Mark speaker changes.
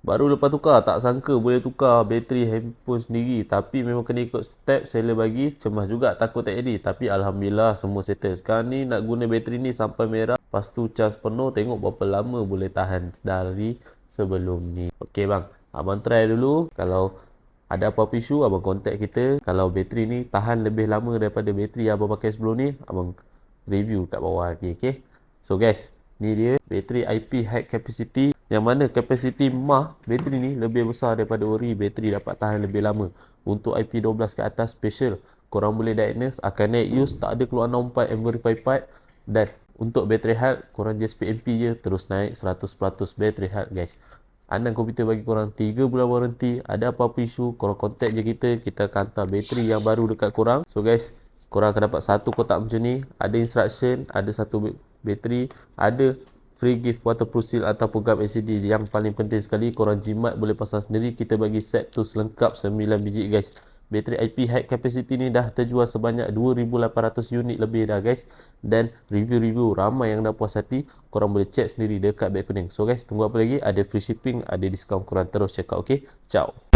Speaker 1: Baru lepas tukar, tak sangka boleh tukar bateri handphone sendiri. Tapi memang kena ikut step seller bagi. Cemas juga, takut tak jadi. Tapi Alhamdulillah semua settle. Sekarang ni nak guna bateri ni sampai merah. Lepas tu cas penuh, tengok berapa lama boleh tahan dari sebelum ni. Okey bang, abang try dulu. Kalau ada apa-apa isu, abang contact kita. Kalau bateri ni tahan lebih lama daripada bateri yang abang pakai sebelum ni, abang review kat bawah ni, okay? So guys, ni dia bateri IP high capacity, yang mana kapasiti mah bateri ni lebih besar daripada ori. Bateri dapat tahan lebih lama. Untuk IP12 ke atas special, korang boleh diagnose akan naik use, tak ada keluar 64 and verify part. Dan untuk battery health, korang just PMP je, terus naik 100% battery health guys. Anand Komputer bagi korang 3 bulan warranty. Ada apa-apa isu, korang contact je kita. Kita akan hantar bateri yang baru dekat korang. So guys, korang akan dapat satu kotak macam ni. Ada instruction, ada satu bateri, ada free gift waterproof seal ataupun gam LCD. Yang paling penting sekali, korang jimat boleh pasang sendiri. Kita bagi set tu selengkap 9 biji guys. Bateri IP high capacity ni dah terjual sebanyak 2,800 unit lebih dah guys. Dan review-review ramai yang dah puas hati. Korang boleh check sendiri dekat beg kuning. So guys, tunggu apa lagi? Ada free shipping, ada diskaun, korang terus check out, okay? Ciao.